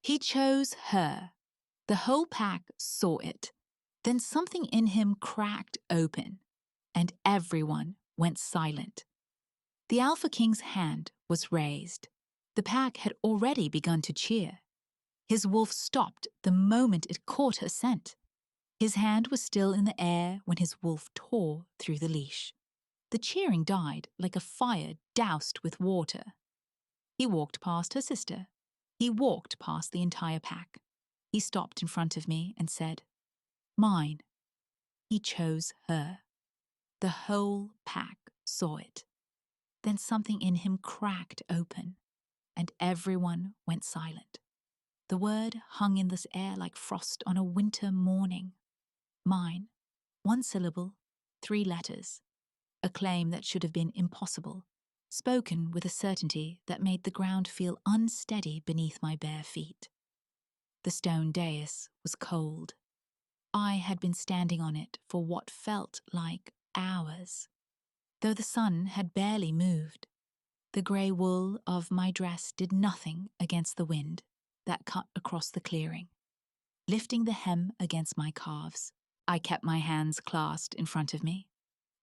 He chose her. The whole pack saw it. Then something in him cracked open, and everyone went silent. The Alpha King's hand was raised. The pack had already begun to cheer. His wolf stopped the moment it caught her scent. His hand was still in the air when his wolf tore through the leash. The cheering died like a fire doused with water. He walked past her sister. He walked past the entire pack. He stopped in front of me and said, "Mine." He chose her. The whole pack saw it. Then something in him cracked open, and everyone went silent. The word hung in this air like frost on a winter morning. Mine. 1 syllable, 3 letters. A claim that should have been impossible, spoken with a certainty that made the ground feel unsteady beneath my bare feet. The stone dais was cold. I had been standing on it for what felt like hours, though the sun had barely moved. The grey wool of my dress did nothing against the wind that cut across the clearing, lifting the hem against my calves. I kept my hands clasped in front of me,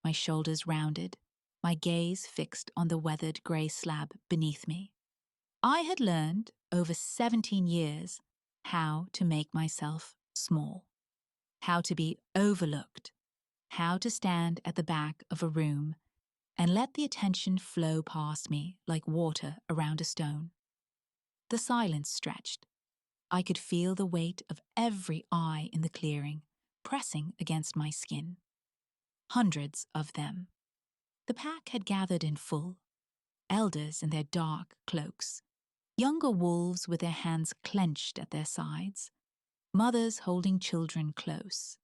my shoulders rounded, my gaze fixed on the weathered grey slab beneath me. I had learned, over 17 years, how to make myself small, how to be overlooked, how to stand at the back of a room and let the attention flow past me like water around a stone. The silence stretched. I could feel the weight of every eye in the clearing pressing against my skin. Hundreds of them. The pack had gathered in full, elders in their dark cloaks, younger wolves with their hands clenched at their sides, mothers holding children close.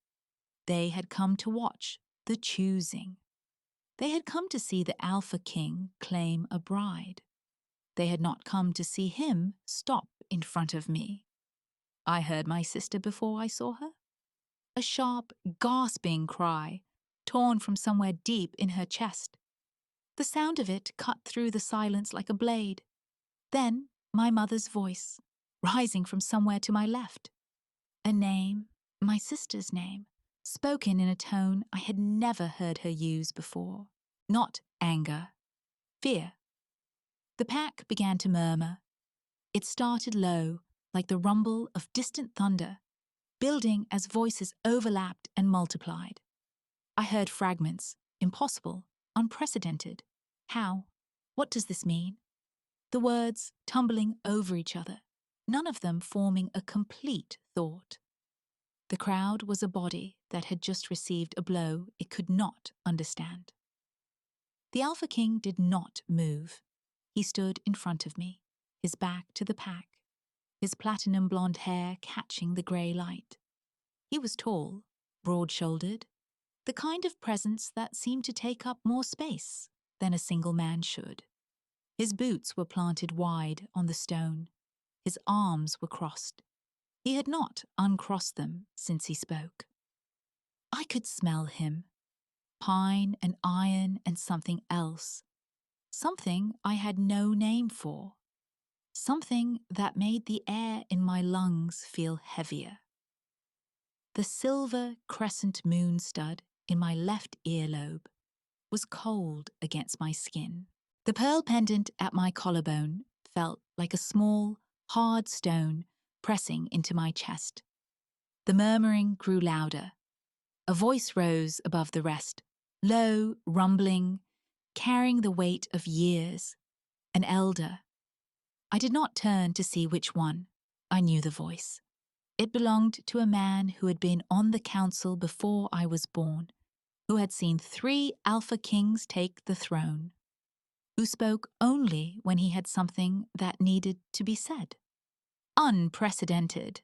They had come to watch the choosing. They had come to see the Alpha King claim a bride. They had not come to see him stop in front of me. I heard my sister before I saw her. A sharp, gasping cry, torn from somewhere deep in her chest. The sound of it cut through the silence like a blade. Then my mother's voice, rising from somewhere to my left. A name, my sister's name, spoken in a tone I had never heard her use before. Not anger, fear. The pack began to murmur. It started low, like the rumble of distant thunder, building as voices overlapped and multiplied. I heard fragments, impossible, unprecedented. How? What does this mean? The words tumbling over each other, none of them forming a complete thought. The crowd was a body that had just received a blow it could not understand. The Alpha King did not move. He stood in front of me, his back to the pack, his platinum blonde hair catching the grey light. He was tall, broad-shouldered, the kind of presence that seemed to take up more space than a single man should. His boots were planted wide on the stone. His arms were crossed. He had not uncrossed them since he spoke. I could smell him. Pine and iron and something else. Something I had no name for. Something that made the air in my lungs feel heavier. The silver crescent moon stud in my left earlobe was cold against my skin. The pearl pendant at my collarbone felt like a small, hard stone pressing into my chest. The murmuring grew louder. A voice rose above the rest, low, rumbling, carrying the weight of years. An elder. I did not turn to see which one. I knew the voice. It belonged to a man who had been on the council before I was born, who had seen 3 Alpha Kings take the throne, who spoke only when he had something that needed to be said. Unprecedented.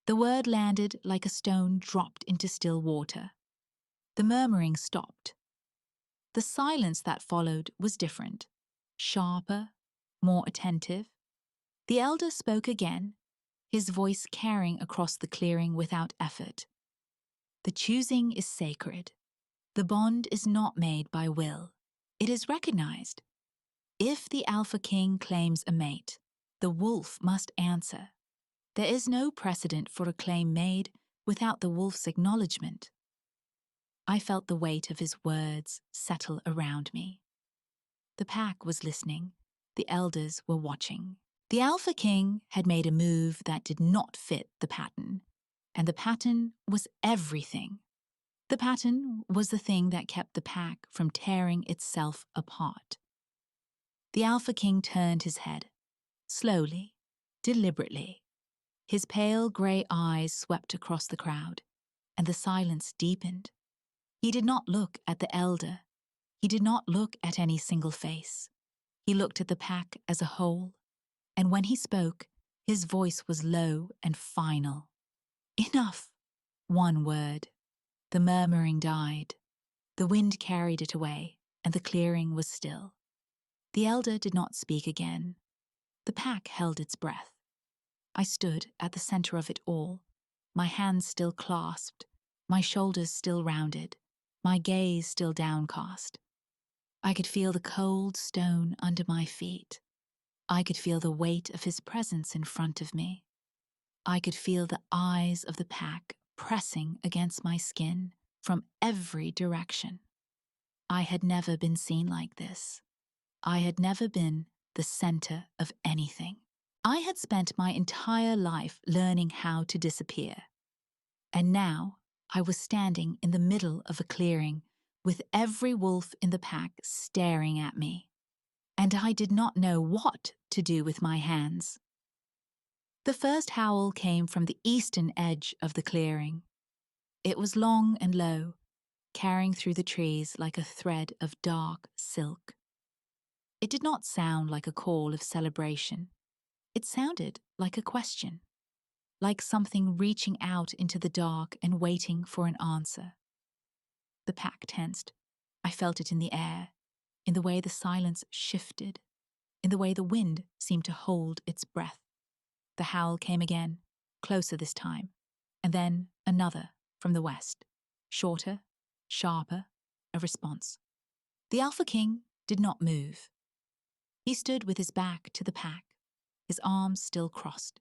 The word landed like a stone dropped into still water. The murmuring stopped. The silence that followed was different, sharper, more attentive. The elder spoke again, his voice carrying across the clearing without effort. The choosing is sacred. The bond is not made by will. It is recognized. If the Alpha King claims a mate, the wolf must answer. There is no precedent for a claim made without the wolf's acknowledgement. I felt the weight of his words settle around me. The pack was listening. The elders were watching. The Alpha King had made a move that did not fit the pattern, and the pattern was everything. The pattern was the thing that kept the pack from tearing itself apart. The Alpha King turned his head, slowly, deliberately. His pale grey eyes swept across the crowd, and the silence deepened. He did not look at the elder. He did not look at any single face. He looked at the pack as a whole, and when he spoke, his voice was low and final. Enough! One word. The murmuring died. The wind carried it away, and the clearing was still. The elder did not speak again. The pack held its breath. I stood at the center of it all, my hands still clasped, my shoulders still rounded, my gaze still downcast. I could feel the cold stone under my feet. I could feel the weight of his presence in front of me. I could feel the eyes of the pack pressing against my skin from every direction. I had never been seen like this. I had never been the center of anything. I had spent my entire life learning how to disappear. And now I was standing in the middle of a clearing with every wolf in the pack staring at me. And I did not know what to do with my hands. The first howl came from the eastern edge of the clearing. It was long and low, carrying through the trees like a thread of dark silk. It did not sound like a call of celebration. It sounded like a question, like something reaching out into the dark and waiting for an answer. The pack tensed. I felt it in the air, in the way the silence shifted, in the way the wind seemed to hold its breath. The howl came again, closer this time, and then another from the west, shorter, sharper, a response. The Alpha King did not move. He stood with his back to the pack, his arms still crossed,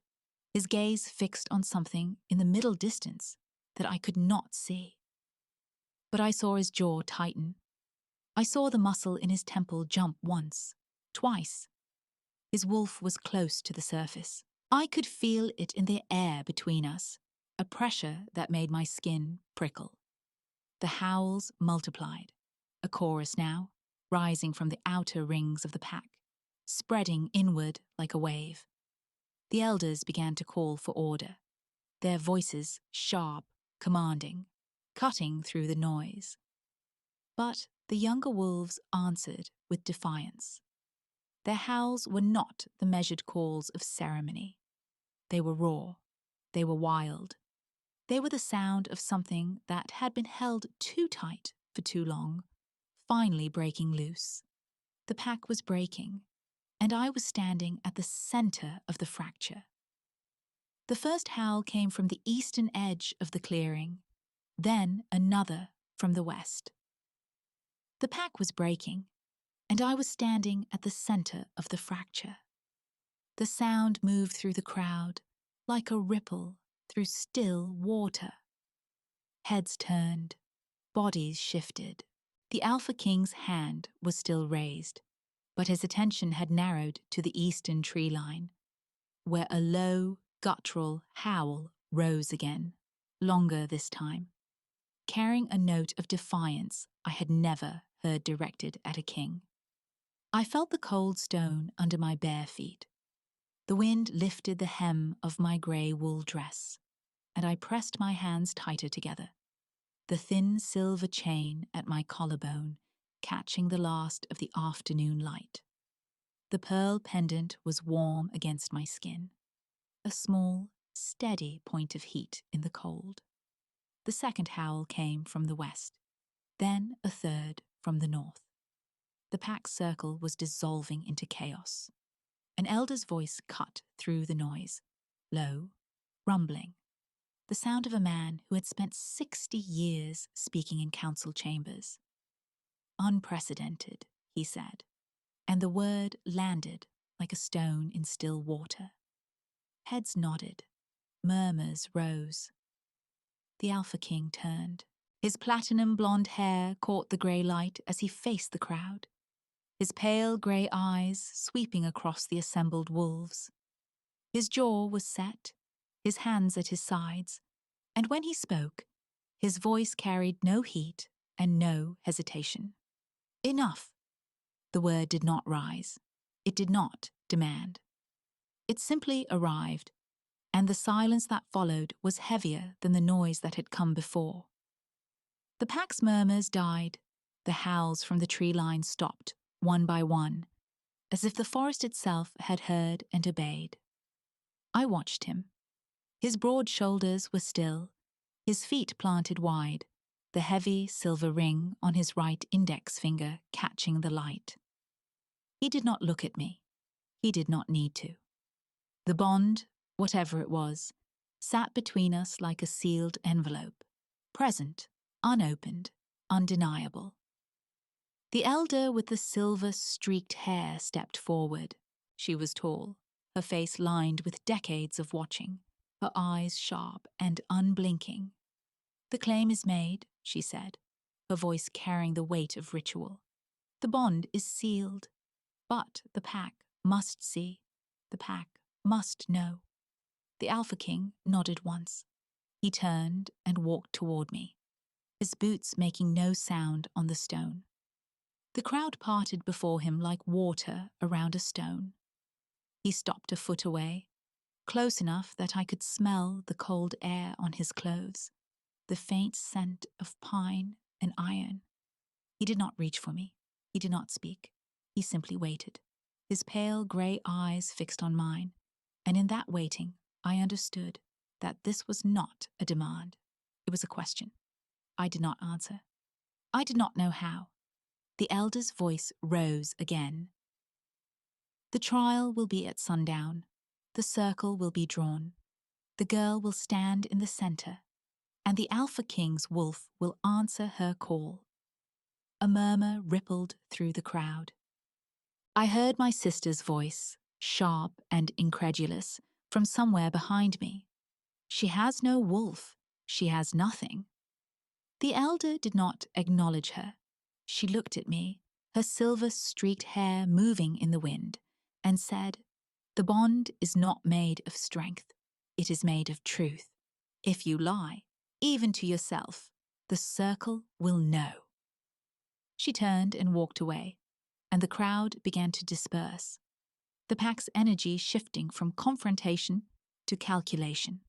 his gaze fixed on something in the middle distance that I could not see. But I saw his jaw tighten. I saw the muscle in his temple jump once, twice. His wolf was close to the surface. I could feel it in the air between us, a pressure that made my skin prickle. The howls multiplied, a chorus now, rising from the outer rings of the pack, spreading inward like a wave. The elders began to call for order, their voices sharp, commanding, cutting through the noise. But the younger wolves answered with defiance. Their howls were not the measured calls of ceremony. They were raw. They were wild. They were the sound of something that had been held too tight for too long, finally breaking loose. The pack was breaking, and I was standing at the center of the fracture. The first howl came from the eastern edge of the clearing, then another from the west. The pack was breaking, and I was standing at the center of the fracture. The sound moved through the crowd like a ripple through still water. Heads turned, bodies shifted. The Alpha King's hand was still raised, but his attention had narrowed to the eastern tree line, where a low, guttural howl rose again, longer this time, carrying a note of defiance I had never heard directed at a king. I felt the cold stone under my bare feet. The wind lifted the hem of my grey wool dress, and I pressed my hands tighter together, the thin silver chain at my collarbone catching the last of the afternoon light. The pearl pendant was warm against my skin, a small, steady point of heat in the cold. The second howl came from the west, then a third from the north. The pack circle was dissolving into chaos. An elder's voice cut through the noise, low, rumbling, the sound of a man who had spent 60 years speaking in council chambers. Unprecedented, he said, and the word landed like a stone in still water. Heads nodded, murmurs rose. The Alpha King turned. His platinum blonde hair caught the grey light as he faced the crowd, his pale grey eyes sweeping across the assembled wolves. His jaw was set, his hands at his sides, and when he spoke, his voice carried no heat and no hesitation. Enough. The word did not rise. It did not demand. It simply arrived, and the silence that followed was heavier than the noise that had come before. The pack's murmurs died. The howls from the tree line stopped, one by one, as if the forest itself had heard and obeyed. I watched him. His broad shoulders were still, his feet planted wide, the heavy silver ring on his right index finger catching the light. He did not look at me. He did not need to. The bond, whatever it was, sat between us like a sealed envelope, present, unopened, undeniable. The elder with the silver-streaked hair stepped forward. She was tall, her face lined with decades of watching, her eyes sharp and unblinking. "The claim is made," she said, her voice carrying the weight of ritual. "The bond is sealed, but the pack must see, the pack must know." The Alpha King nodded once. He turned and walked toward me, his boots making no sound on the stone. The crowd parted before him like water around a stone. He stopped a foot away, close enough that I could smell the cold air on his clothes, the faint scent of pine and iron. He did not reach for me. He did not speak. He simply waited, his pale grey eyes fixed on mine, and in that waiting, I understood that this was not a demand. It was a question. I did not answer. I did not know how. The elder's voice rose again. "The trial will be at sundown. The circle will be drawn. The girl will stand in the center, and the Alpha King's wolf will answer her call." A murmur rippled through the crowd. I heard my sister's voice, sharp and incredulous, from somewhere behind me. "She has no wolf. She has nothing." The elder did not acknowledge her. She looked at me, her silver-streaked hair moving in the wind, and said, "The bond is not made of strength. It is made of truth. If you lie, even to yourself, the circle will know." She turned and walked away, and the crowd began to disperse, the pack's energy shifting from confrontation to calculation.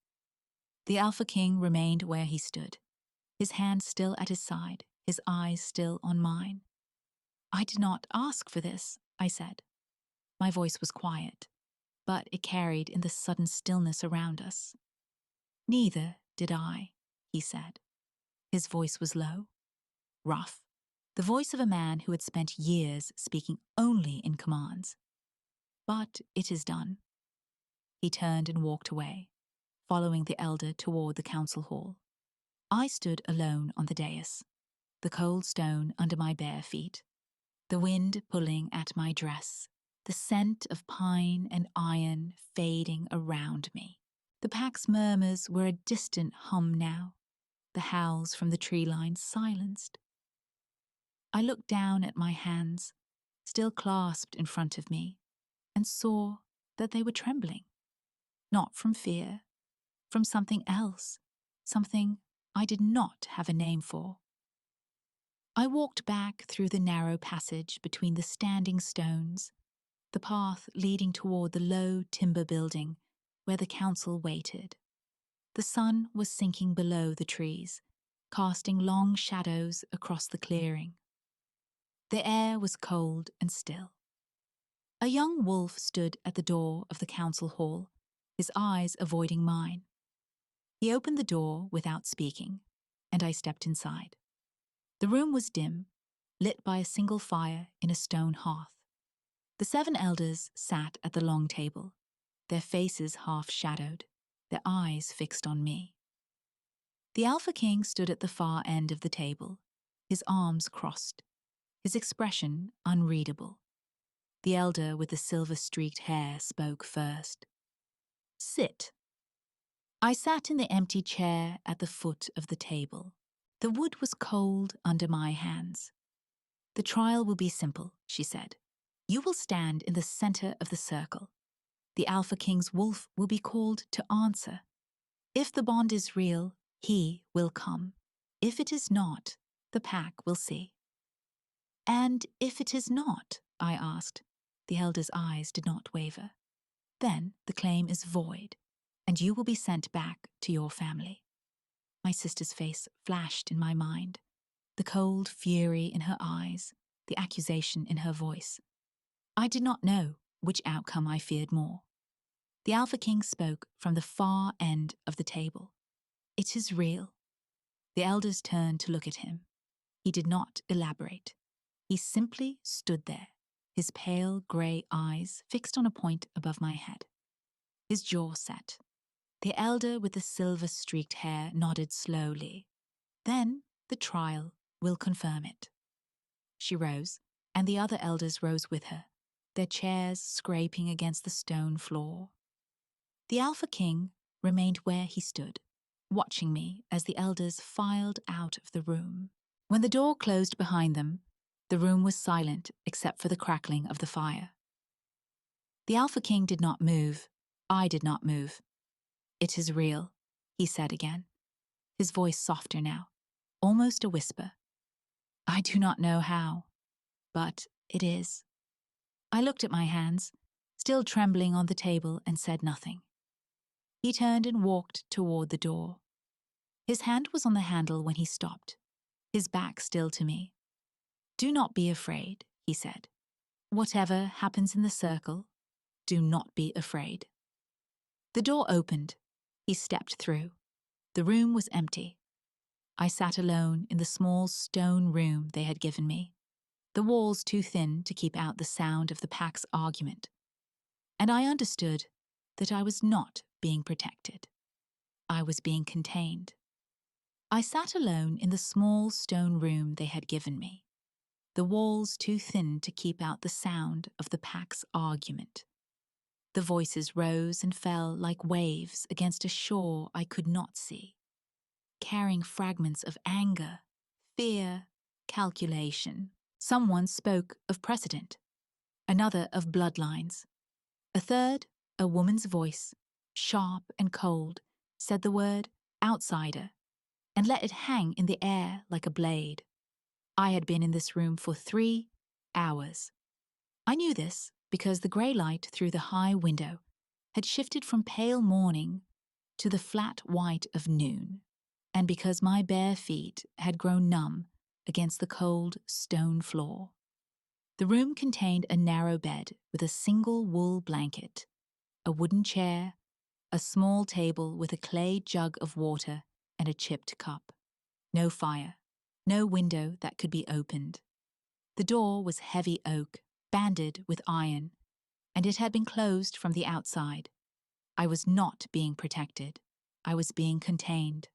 The Alpha King remained where he stood, his hand still at his side, his eyes still on mine. "I did not ask for this," I said. My voice was quiet, but it carried in the sudden stillness around us. "Neither did I," he said. His voice was low, rough, the voice of a man who had spent years speaking only in commands. "But it is done." He turned and walked away, following the elder toward the council hall. I stood alone on the dais, the cold stone under my bare feet, the wind pulling at my dress, the scent of pine and iron fading around me. The pack's murmurs were a distant hum now, the howls from the tree line silenced. I looked down at my hands, still clasped in front of me, and saw that they were trembling. Not from fear, from something else, something I did not have a name for. I walked back through the narrow passage between the standing stones, the path leading toward the low timber building where the council waited. The sun was sinking below the trees, casting long shadows across the clearing. The air was cold and still. A young wolf stood at the door of the council hall, his eyes avoiding mine. He opened the door without speaking, and I stepped inside. The room was dim, lit by a single fire in a stone hearth. The 7 elders sat at the long table, their faces half-shadowed, their eyes fixed on me. The Alpha King stood at the far end of the table, his arms crossed, his expression unreadable. The elder with the silver-streaked hair spoke first. "Sit." I sat in the empty chair at the foot of the table. The wood was cold under my hands. "The trial will be simple," she said. "You will stand in the center of the circle. The Alpha King's wolf will be called to answer. If the bond is real, he will come. If it is not, the pack will see." "And if it is not?" I asked. The elder's eyes did not waver. "Then the claim is void, and you will be sent back to your family." My sister's face flashed in my mind, the cold fury in her eyes, the accusation in her voice. I did not know which outcome I feared more. The Alpha King spoke from the far end of the table. "It is real." The elders turned to look at him. He did not elaborate. He simply stood there, his pale grey eyes fixed on a point above my head. His jaw set. The elder with the silver-streaked hair nodded slowly. "Then the trial will confirm it." She rose, and the other elders rose with her, their chairs scraping against the stone floor. The Alpha King remained where he stood, watching me as the elders filed out of the room. When the door closed behind them, the room was silent except for the crackling of the fire. The Alpha King did not move. I did not move. "It is real," he said again, his voice softer now, almost a whisper. "I do not know how, but it is." I looked at my hands, still trembling on the table, and said nothing. He turned and walked toward the door. His hand was on the handle when he stopped, his back still to me. "Do not be afraid," he said. "Whatever happens in the circle, do not be afraid." The door opened. He stepped through. The room was empty. I sat alone in the small stone room they had given me, the walls too thin to keep out the sound of the pack's argument. And I understood that I was not being protected. I was being contained. I sat alone in the small stone room they had given me, the walls too thin to keep out the sound of the pack's argument. The voices rose and fell like waves against a shore I could not see, carrying fragments of anger, fear, calculation. Someone spoke of precedent, another of bloodlines. A third, a woman's voice, sharp and cold, said the word outsider and let it hang in the air like a blade. I had been in this room for 3 hours. I knew this because the grey light through the high window had shifted from pale morning to the flat white of noon, and because my bare feet had grown numb against the cold stone floor. The room contained a narrow bed with a single wool blanket, a wooden chair, a small table with a clay jug of water and a chipped cup. No fire, no window that could be opened. The door was heavy oak, banded with iron, and it had been closed from the outside. I was not being protected. I was being contained.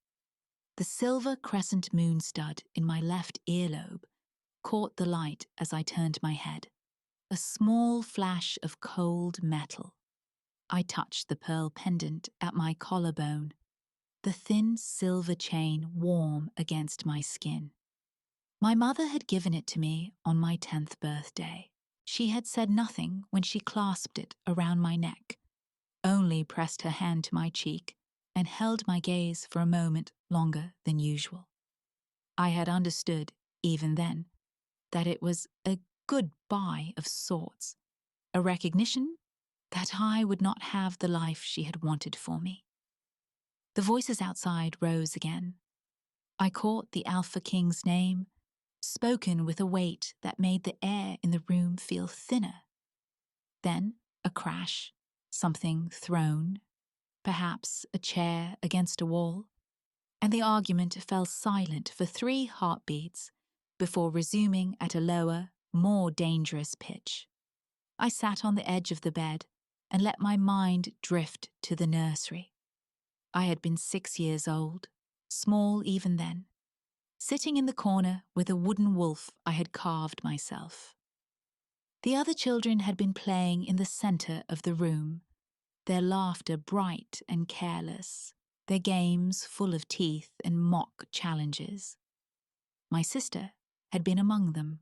The silver crescent moon stud in my left earlobe caught the light as I turned my head, a small flash of cold metal. I touched the pearl pendant at my collarbone, the thin silver chain warm against my skin. My mother had given it to me on my 10th birthday. She had said nothing when she clasped it around my neck, only pressed her hand to my cheek and held my gaze for a moment longer than usual. I had understood, even then, that it was a goodbye of sorts, a recognition that I would not have the life she had wanted for me. The voices outside rose again. I caught the Alpha King's name, spoken with a weight that made the air in the room feel thinner. Then a crash, something thrown, perhaps a chair against a wall, and the argument fell silent for 3 heartbeats before resuming at a lower, more dangerous pitch. I sat on the edge of the bed and let my mind drift to the nursery. I had been 6 years old, small even then, sitting in the corner with a wooden wolf I had carved myself. The other children had been playing in the center of the room, their laughter bright and careless. their games full of teeth and mock challenges. My sister had been among them,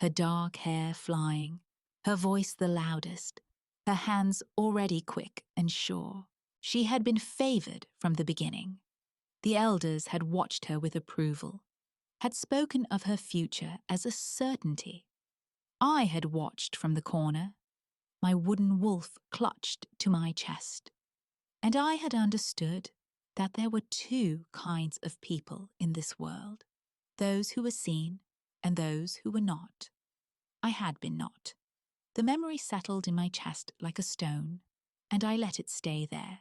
her dark hair flying, her voice the loudest, her hands already quick and sure. She had been favored from the beginning. The elders had watched her with approval, had spoken of her future as a certainty. I had watched from the corner, my wooden wolf clutched to my chest, and I had understood that there were two kinds of people in this world, those who were seen and those who were not. I had been not. The memory settled in my chest like a stone, and I let it stay there.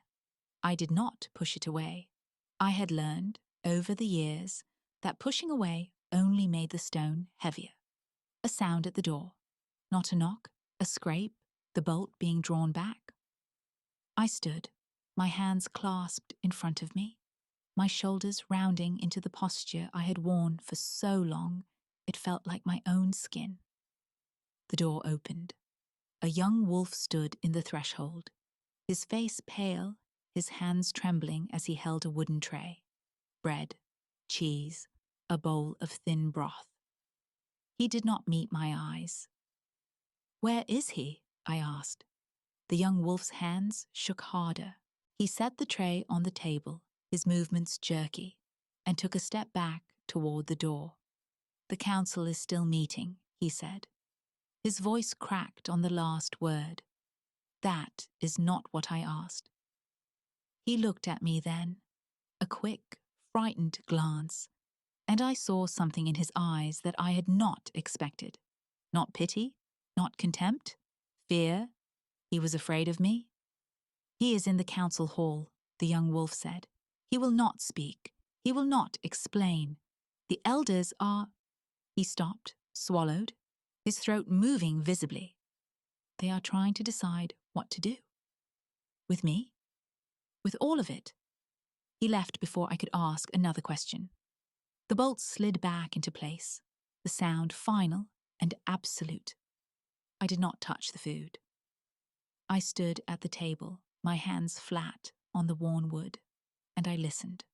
I did not push it away. I had learned, over the years, that pushing away only made the stone heavier. A sound at the door. Not a knock, a scrape, the bolt being drawn back. I stood, my hands clasped in front of me, my shoulders rounding into the posture I had worn for so long it felt like my own skin. The door opened. A young wolf stood in the threshold, his face pale, his hands trembling as he held a wooden tray. Bread, cheese, a bowl of thin broth. He did not meet my eyes. "Where is he?" I asked. The young wolf's hands shook harder. He set the tray on the table, his movements jerky, and took a step back toward the door. "The council is still meeting," he said. His voice cracked on the last word. "That is not what I asked." He looked at me then, a quick, frightened glance, and I saw something in his eyes that I had not expected. Not pity, not contempt, fear. He was afraid of me. "He is in the council hall," the young wolf said. "He will not speak. He will not explain. The elders are—" He stopped, swallowed, his throat moving visibly. "They are trying to decide what to do." With me? With all of it? He left before I could ask another question. The bolt slid back into place, the sound final and absolute. I did not touch the food. I stood at the table, my hands flat on the worn wood, and I listened.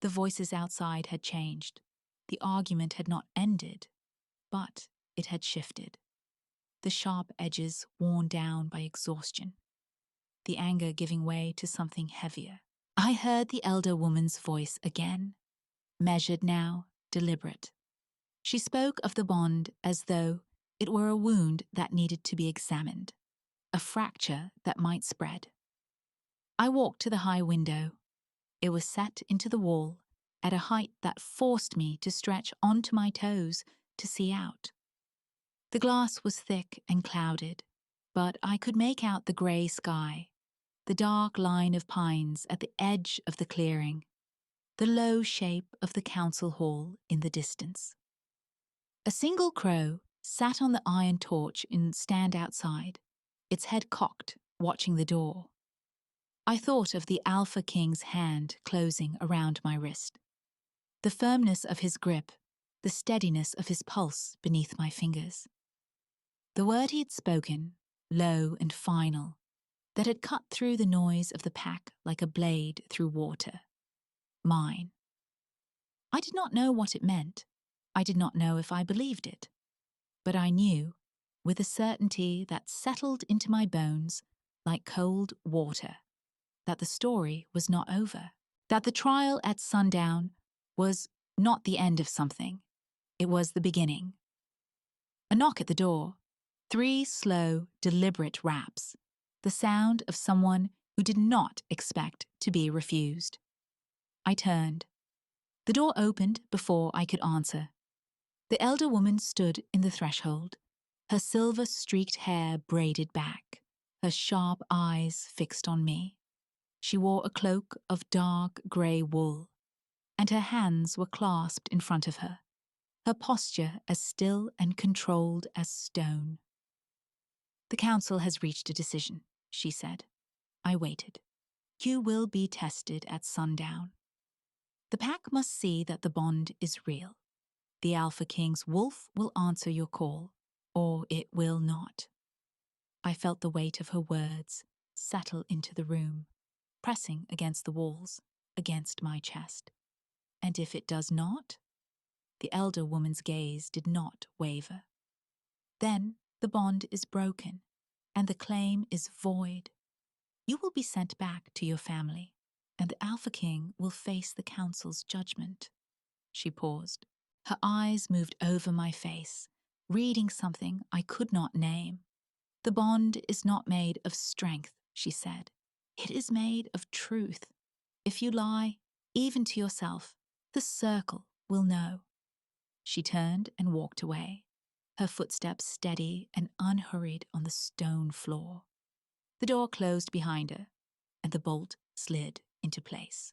The voices outside had changed. The argument had not ended, but it had shifted. The sharp edges worn down by exhaustion. The anger giving way to something heavier. I heard the elder woman's voice again, measured now, deliberate. She spoke of the bond as though it were a wound that needed to be examined, a fracture that might spread. I walked to the high window. It was set into the wall at a height that forced me to stretch onto my toes to see out. The glass was thick and clouded, but I could make out the grey sky, the dark line of pines at the edge of the clearing, the low shape of the council hall in the distance. A single crow sat on the iron torch in stand outside, its head cocked, watching the door. I thought of the Alpha King's hand closing around my wrist, the firmness of his grip, the steadiness of his pulse beneath my fingers. The word he had spoken, low and final, that had cut through the noise of the pack like a blade through water. Mine. I did not know what it meant. I did not know if I believed it. But I knew, with a certainty that settled into my bones like cold water, that the story was not over, that the trial at sundown was not the end of something. It was the beginning. A knock at the door. 3 slow, deliberate raps, the sound of someone who did not expect to be refused. I turned. The door opened before I could answer. The elder woman stood in the threshold, her silver-streaked hair braided back, her sharp eyes fixed on me. She wore a cloak of dark grey wool, and her hands were clasped in front of her, her posture as still and controlled as stone. "The council has reached a decision," she said. I waited. "You will be tested at sundown. The pack must see that the bond is real. The Alpha King's wolf will answer your call, or it will not." I felt the weight of her words settle into the room, pressing against the walls. against my chest. And if it does not? The elder woman's gaze did not waver. Then the bond is broken, and the claim is void. You will be sent back to your family, and the Alpha King will face the council's judgment. She paused. Her eyes moved over my face, reading something I could not name. The bond is not made of strength, she said. It is made of truth. If you lie, even to yourself, the circle will know. She turned and walked away, her footsteps steady and unhurried on the stone floor. The door closed behind her, and the bolt slid into place.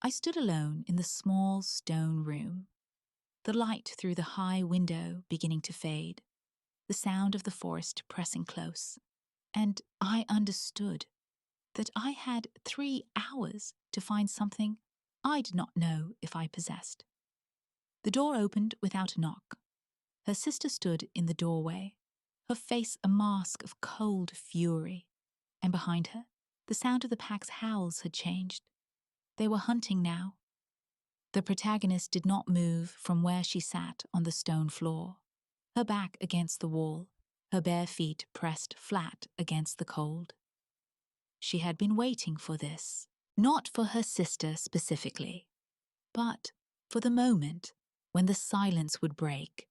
I stood alone in the small stone room, the light through the high window beginning to fade, the sound of the forest pressing close, and I understood that I had 3 hours to find something I did not know if I possessed. The door opened without a knock. Her sister stood in the doorway, her face a mask of cold fury, and behind her, the sound of the pack's howls had changed. They were hunting now. The protagonist did not move from where she sat on the stone floor, her back against the wall, her bare feet pressed flat against the cold. She had been waiting for this, not for her sister specifically, but for the moment when the silence would break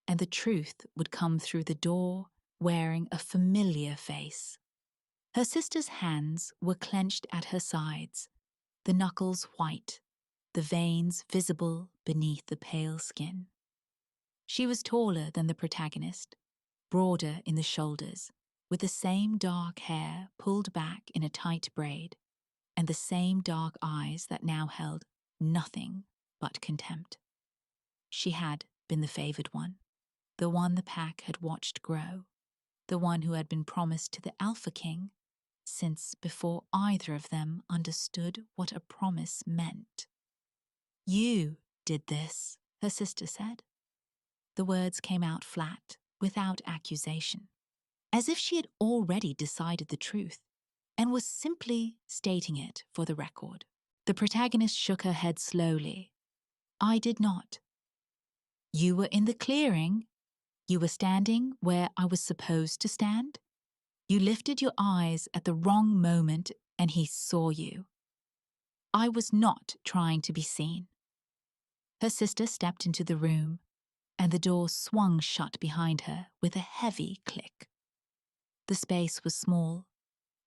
and the truth would come through the door wearing a familiar face. Her sister's hands were clenched at her sides, the knuckles white, the veins visible beneath the pale skin. She was taller than the protagonist, broader in the shoulders, with the same dark hair pulled back in a tight braid, and the same dark eyes that now held nothing but contempt. She had been the favored one, the one the pack had watched grow, the one who had been promised to the Alpha King since before either of them understood what a promise meant. You did this, her sister said. The words came out flat, without accusation, as if she had already decided the truth and was simply stating it for the record. The protagonist shook her head slowly. I did not. You were in the clearing. You were standing where I was supposed to stand. You lifted your eyes at the wrong moment and he saw you. I was not trying to be seen. Her sister stepped into the room, and the door swung shut behind her with a heavy click. The space was small,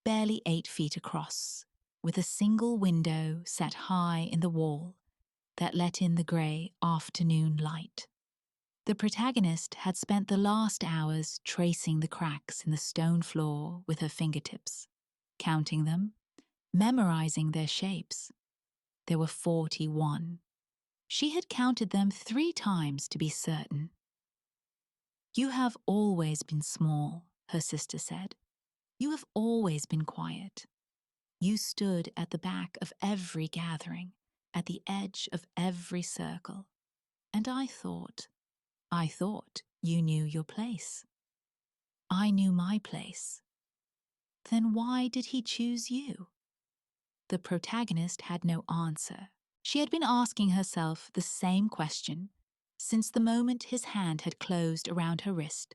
barely 8 feet across, with a single window set high in the wall that let in the grey afternoon light. The protagonist had spent the last hours tracing the cracks in the stone floor with her fingertips, counting them, memorizing their shapes. There were 41. She had counted them 3 times to be certain. You have always been small, her sister said. You have always been quiet. You stood at the back of every gathering, at the edge of every circle. And I thought you knew your place. I knew my place. Then why did he choose you? The protagonist had no answer. She had been asking herself the same question since the moment his hand had closed around her wrist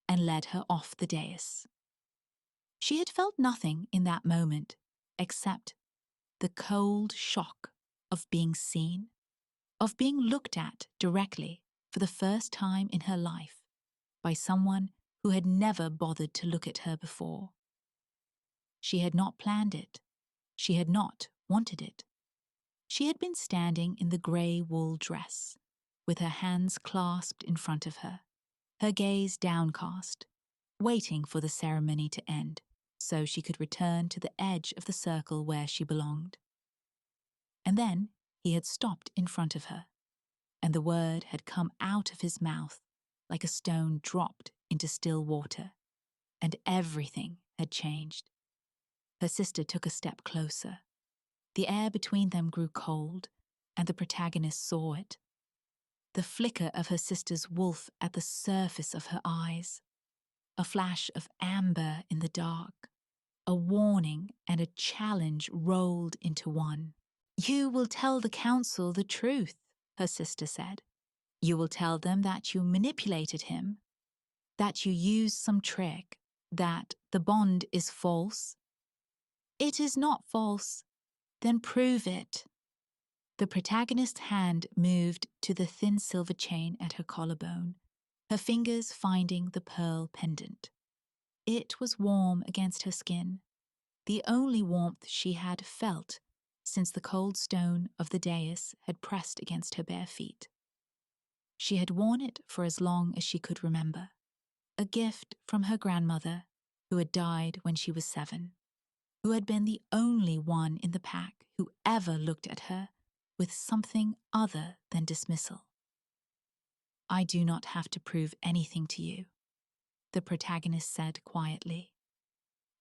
and led her off the dais. She had felt nothing in that moment except the cold shock of being seen, of being looked at directly for the first time in her life by someone who had never bothered to look at her before. She had not planned it. She had not wanted it. She had been standing in the grey wool dress, with her hands clasped in front of her, her gaze downcast, waiting for the ceremony to end so she could return to the edge of the circle where she belonged. And then he had stopped in front of her, and the word had come out of his mouth like a stone dropped into still water, and everything had changed. Her sister took a step closer. The air between them grew cold, and the protagonist saw it. The flicker of her sister's wolf at the surface of her eyes, a flash of amber in the dark, a warning and a challenge rolled into one. You will tell the council the truth, her sister said. You will tell them that you manipulated him, that you used some trick, that the bond is false. It is not false. Then prove it. The protagonist's hand moved to the thin silver chain at her collarbone, her fingers finding the pearl pendant. It was warm against her skin, the only warmth she had felt since the cold stone of the dais had pressed against her bare feet. She had worn it for as long as she could remember, a gift from her grandmother, who had died when she was 7, who had been the only one in the pack who ever looked at her with something other than dismissal. I do not have to prove anything to you, the protagonist said quietly.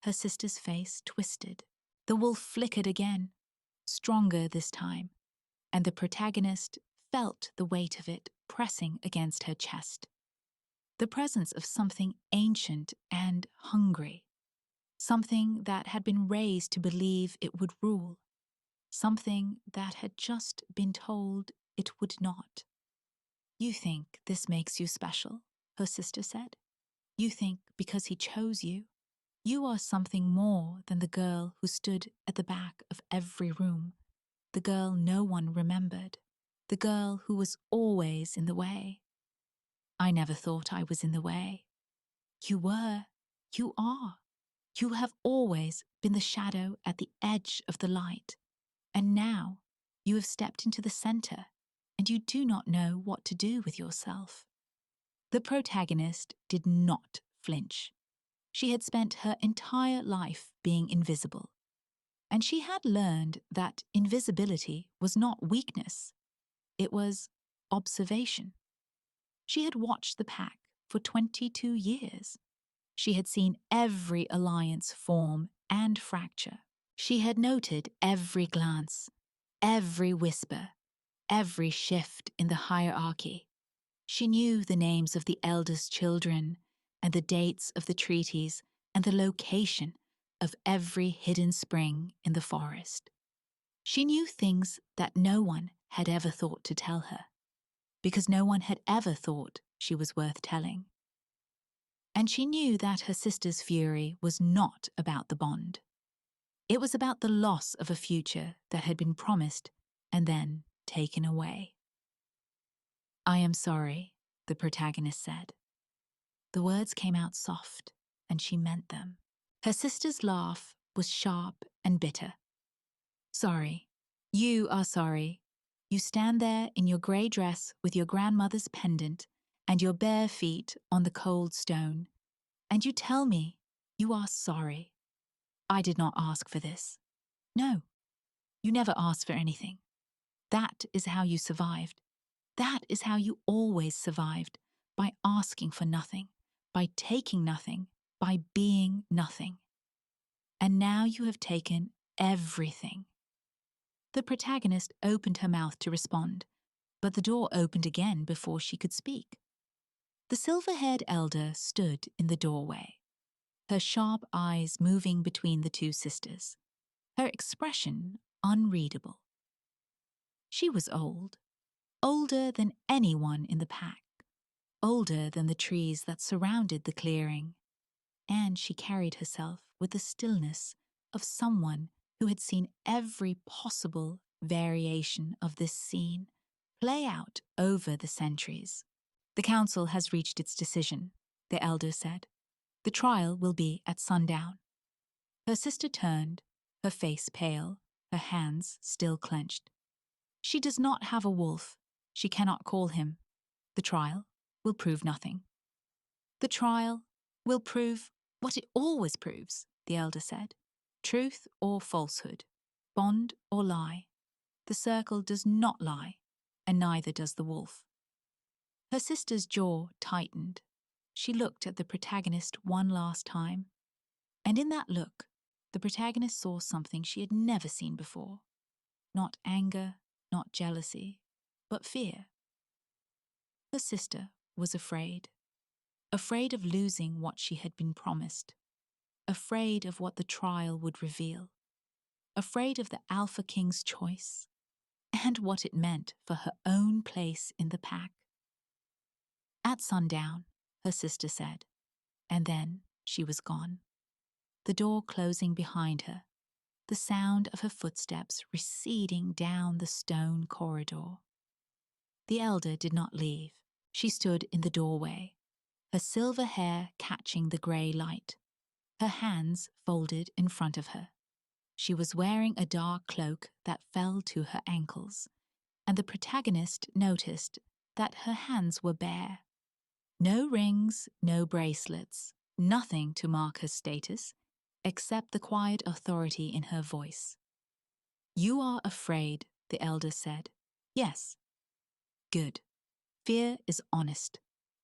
Her sister's face twisted. The wolf flickered again, stronger this time, and the protagonist felt the weight of it pressing against her chest. The presence of something ancient and hungry, something that had been raised to believe it would rule, something that had just been told it would not. You think this makes you special, her sister said. You think because he chose you, you are something more than the girl who stood at the back of every room, the girl no one remembered, the girl who was always in the way. I never thought I was in the way. You were, you are. You have always been the shadow at the edge of the light, and now you have stepped into the center, and you do not know what to do with yourself. The protagonist did not flinch. She had spent her entire life being invisible, and she had learned that invisibility was not weakness. It was observation. She had watched the pack for 22 years. She had seen every alliance form and fracture. She had noted every glance, every whisper, every shift in the hierarchy. She knew the names of the eldest children and the dates of the treaties and the location of every hidden spring in the forest. She knew things that no one had ever thought to tell her, because no one had ever thought she was worth telling. And she knew that her sister's fury was not about the bond. It was about the loss of a future that had been promised and then taken away. I am sorry, the protagonist said. The words came out soft, and she meant them. Her sister's laugh was sharp and bitter. Sorry. You are sorry. You stand there in your grey dress with your grandmother's pendant and your bare feet on the cold stone, and you tell me you are sorry. I did not ask for this. No, you never asked for anything. That is how you survived. That is how you always survived, by asking for nothing, by taking nothing, by being nothing. And now you have taken everything. The protagonist opened her mouth to respond, but the door opened again before she could speak. The silver-haired elder stood in the doorway, her sharp eyes moving between the two sisters, her expression unreadable. She was old, older than anyone in the pack, older than the trees that surrounded the clearing, and she carried herself with the stillness of someone who had seen every possible variation of this scene play out over the centuries. The council has reached its decision, the elder said. The trial will be at sundown. Her sister turned, her face pale, her hands still clenched. She does not have a wolf. She cannot call him. The trial will prove nothing. The trial will prove what it always proves, the elder said. Truth or falsehood, bond or lie. The circle does not lie, and neither does the wolf. Her sister's jaw tightened. She looked at the protagonist one last time, and in that look, the protagonist saw something she had never seen before. Not anger, not jealousy, but fear. Her sister was afraid. Afraid of losing what she had been promised. Afraid of what the trial would reveal. Afraid of the Alpha King's choice. and what it meant for her own place in the pack. At sundown, her sister said, and then she was gone, the door closing behind her, the sound of her footsteps receding down the stone corridor. The elder did not leave. She stood in the doorway, her silver hair catching the grey light, her hands folded in front of her. She was wearing a dark cloak that fell to her ankles, and the protagonist noticed that her hands were bare. No rings, no bracelets, nothing to mark her status, except the quiet authority in her voice. "You are afraid," the elder said. "Yes." "Good. Fear is honest.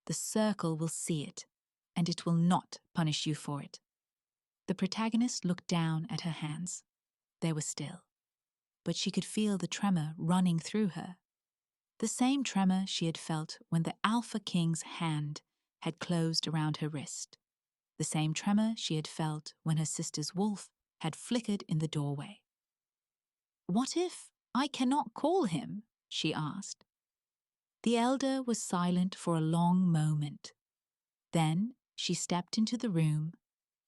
The circle will see it, and it will not punish you for it." The protagonist looked down at her hands. They were still, but she could feel the tremor running through her. The same tremor she had felt when the Alpha King's hand had closed around her wrist. The same tremor she had felt when her sister's wolf had flickered in the doorway. "What if I cannot call him?" she asked. The elder was silent for a long moment. Then she stepped into the room,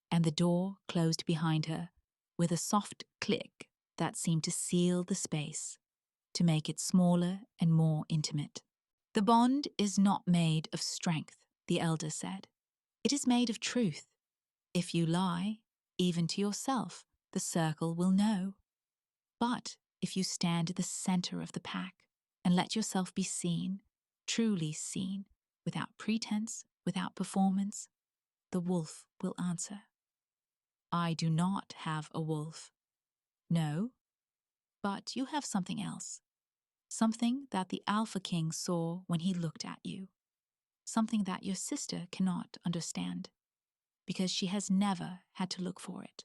and the door closed behind her with a soft click that seemed to seal the space, to make it smaller and more intimate. "The bond is not made of strength," the elder said. "It is made of truth. If you lie, even to yourself, the circle will know. But if you stand at the center of the pack and let yourself be seen, truly seen, without pretense, without performance, the wolf will answer." "I do not have a wolf." "No, but you have something else. Something that the Alpha King saw when he looked at you. Something that your sister cannot understand, because she has never had to look for it."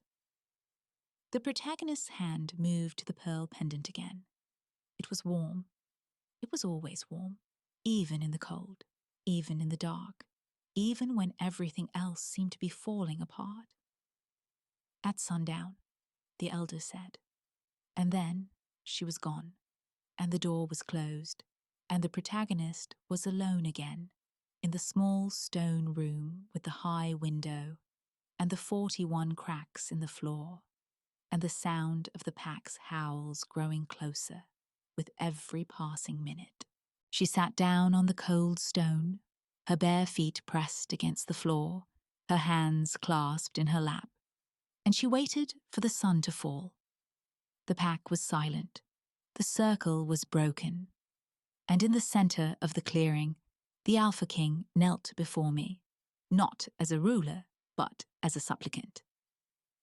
The protagonist's hand moved to the pearl pendant again. It was warm. It was always warm, even in the cold, even in the dark, even when everything else seemed to be falling apart. "At sundown," the elder said. And then she was gone, and the door was closed, and the protagonist was alone again in the small stone room with the high window and the 41 cracks in the floor, and the sound of the pack's howls growing closer with every passing minute. She sat down on the cold stone, her bare feet pressed against the floor, her hands clasped in her lap, and she waited for the sun to fall. The pack was silent. The circle was broken. And in the center of the clearing, the Alpha King knelt before me, not as a ruler, but as a supplicant.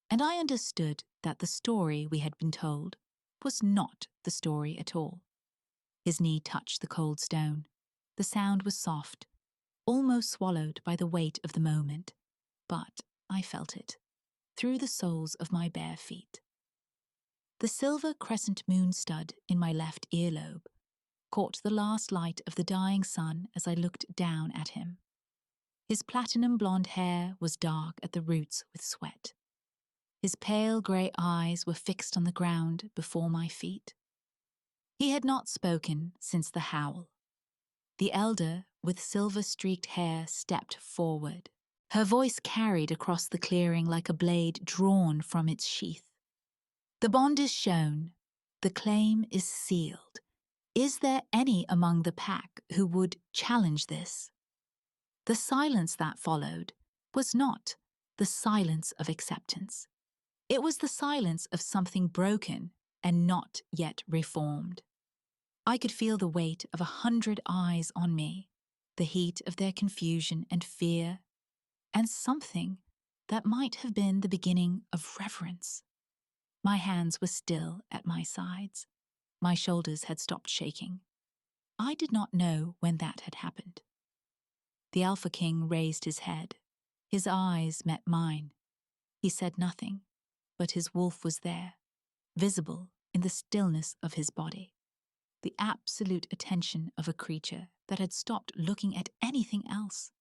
And I understood that the story we had been told was not the story at all. His knee touched the cold stone. The sound was soft, almost swallowed by the weight of the moment, but I felt it, through the soles of my bare feet. The silver crescent moon stud in my left earlobe caught the last light of the dying sun as I looked down at him. His platinum blonde hair was dark at the roots with sweat. His pale grey eyes were fixed on the ground before my feet. He had not spoken since the howl. The elder, with silver-streaked hair, stepped forward. Her voice carried across the clearing like a blade drawn from its sheath. "The bond is shown. The claim is sealed. Is there any among the pack who would challenge this?" The silence that followed was not the silence of acceptance. It was the silence of something broken and not yet reformed. I could feel the weight of 100 eyes on me, the heat of their confusion and fear, and something that might have been the beginning of reverence. My hands were still at my sides. My shoulders had stopped shaking. I did not know when that had happened. The Alpha King raised his head. His eyes met mine. He said nothing, but his wolf was there, visible in the stillness of his body. The absolute attention of a creature that had stopped looking at anything else.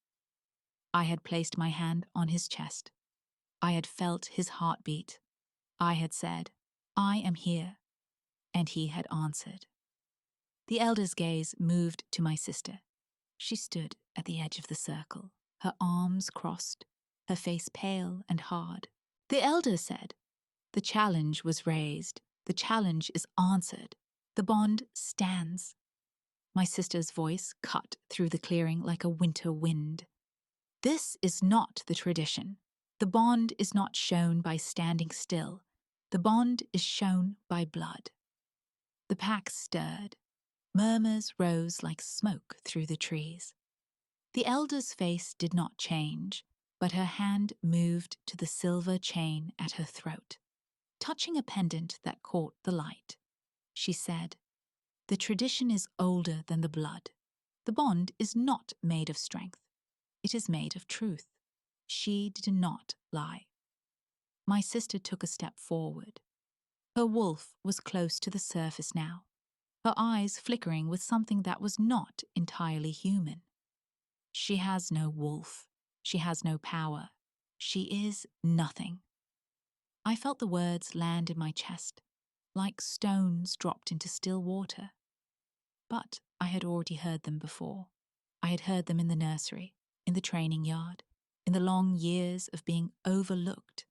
I had placed my hand on his chest. I had felt his heartbeat. I had said, "I am here," and he had answered. The elder's gaze moved to my sister. She stood at the edge of the circle, her arms crossed, her face pale and hard. The elder said, "The challenge was raised. The challenge is answered. The bond stands." My sister's voice cut through the clearing like a winter wind. "This is not the tradition. The bond is not shown by standing still. The bond is shown by blood." The pack stirred. Murmurs rose like smoke through the trees. The elder's face did not change, but her hand moved to the silver chain at her throat. Touching a pendant that caught the light, she said, "The tradition is older than the blood. The bond is not made of strength. It is made of truth." She did not lie. My sister took a step forward. Her wolf was close to the surface now, her eyes flickering with something that was not entirely human. "She has no wolf. She has no power. She is nothing." I felt the words land in my chest, like stones dropped into still water. But I had already heard them before. I had heard them in the nursery, in the training yard, in the long years of being overlooked.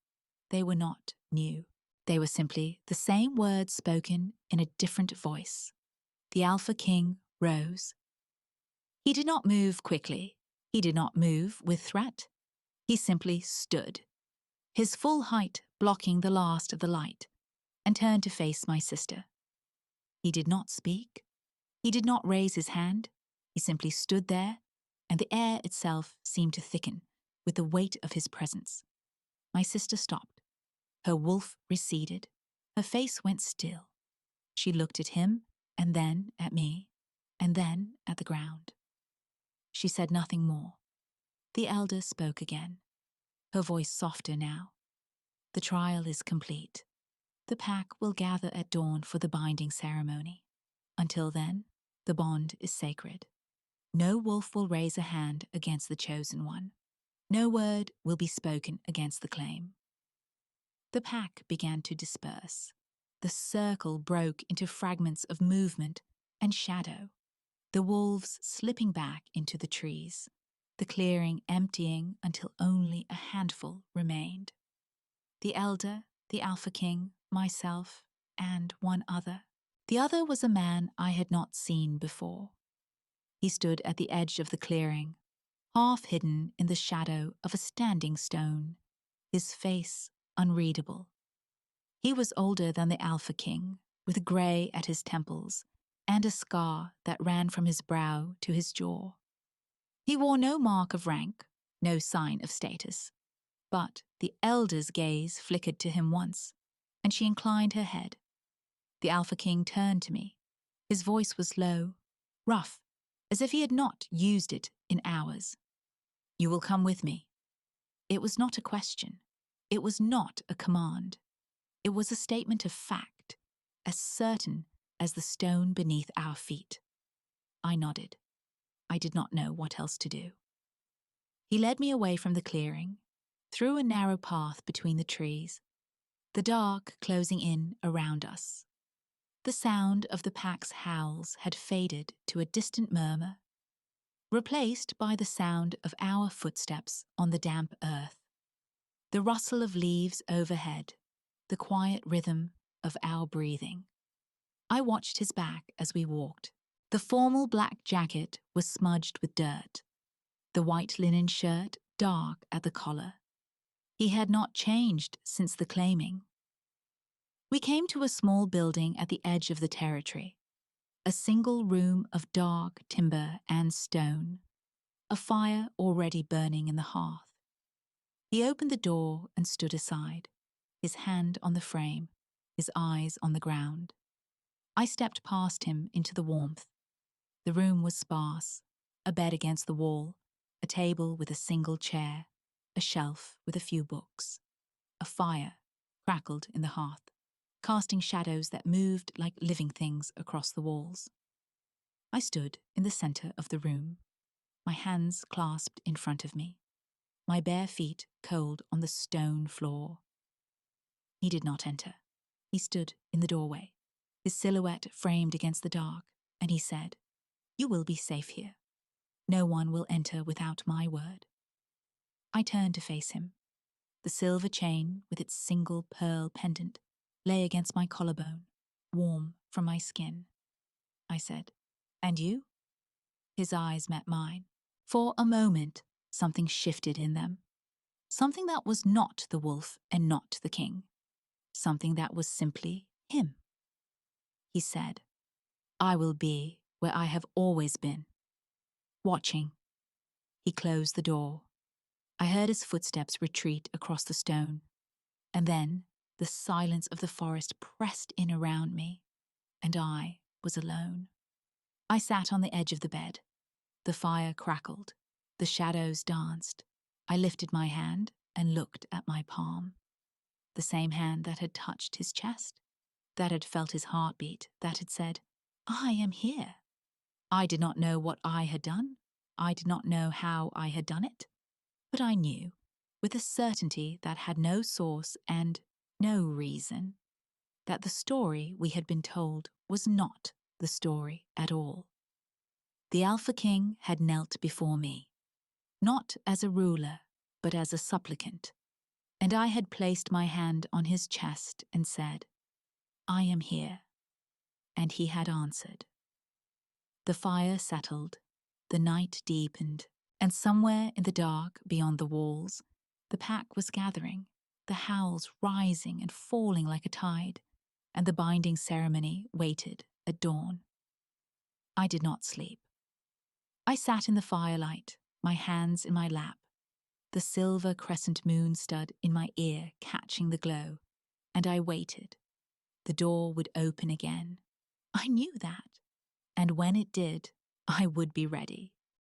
They were not new. They were simply the same words spoken in a different voice. The Alpha King rose. He did not move quickly. He did not move with threat. He simply stood, his full height blocking the last of the light, and turned to face my sister. He did not speak. He did not raise his hand. He simply stood there, and the air itself seemed to thicken with the weight of his presence. My sister stopped. Her wolf receded. Her face went still. She looked at him, and then at me, and then at the ground. She said nothing more. The elder spoke again, her voice softer now. "The trial is complete. The pack will gather at dawn for the binding ceremony. Until then, the bond is sacred. No wolf will raise a hand against the chosen one. No word will be spoken against the claim." The pack began to disperse. The circle broke into fragments of movement and shadow, the wolves slipping back into the trees, the clearing emptying until only a handful remained. The elder, the Alpha King, myself, and one other. The other was a man I had not seen before. He stood at the edge of the clearing, half hidden in the shadow of a standing stone, his face unreadable. He was older than the Alpha King, with grey at his temples and a scar that ran from his brow to his jaw. He wore no mark of rank, no sign of status, but the elder's gaze flickered to him once, and she inclined her head. The Alpha King turned to me. His voice was low, rough, as if he had not used it in hours. "You will come with me." It was not a question. It was not a command. It was a statement of fact, as certain as the stone beneath our feet. I nodded. I did not know what else to do. He led me away from the clearing, through a narrow path between the trees, the dark closing in around us. The sound of the pack's howls had faded to a distant murmur, replaced by the sound of our footsteps on the damp earth, the rustle of leaves overhead, the quiet rhythm of our breathing. I watched his back as we walked. The formal black jacket was smudged with dirt, the white linen shirt dark at the collar. He had not changed since the claiming. We came to a small building at the edge of the territory, a single room of dark timber and stone, a fire already burning in the hearth. He opened the door and stood aside, his hand on the frame, his eyes on the ground. I stepped past him into the warmth. The room was sparse, a bed against the wall, a table with a single chair, a shelf with a few books. A fire crackled in the hearth, casting shadows that moved like living things across the walls. I stood in the center of the room, my hands clasped in front of me, my bare feet cold on the stone floor. He did not enter. He stood in the doorway, his silhouette framed against the dark, and he said, "You will be safe here. No one will enter without my word." I turned to face him. The silver chain, with its single pearl pendant, lay against my collarbone, warm from my skin. I said, "And you?" His eyes met mine. For a moment, something shifted in them. Something that was not the wolf and not the king. Something that was simply him. He said, "I will be where I have always been, watching." He closed the door. I heard his footsteps retreat across the stone, and then the silence of the forest pressed in around me, and I was alone. I sat on the edge of the bed. The fire crackled. The shadows danced. I lifted my hand and looked at my palm. The same hand that had touched his chest, that had felt his heartbeat, that had said, "I am here." I did not know what I had done. I did not know how I had done it. But I knew, with a certainty that had no source and no reason, that the story we had been told was not the story at all. The Alpha King had knelt before me, not as a ruler, but as a supplicant, and I had placed my hand on his chest and said, "I am here," and he had answered. The fire settled, the night deepened, and somewhere in the dark beyond the walls, the pack was gathering, the howls rising and falling like a tide, and the binding ceremony waited at dawn. I did not sleep. I sat in the firelight, my hands in my lap, the silver crescent moon stud in my ear catching the glow, and I waited. The door would open again. I knew that. And when it did, I would be ready.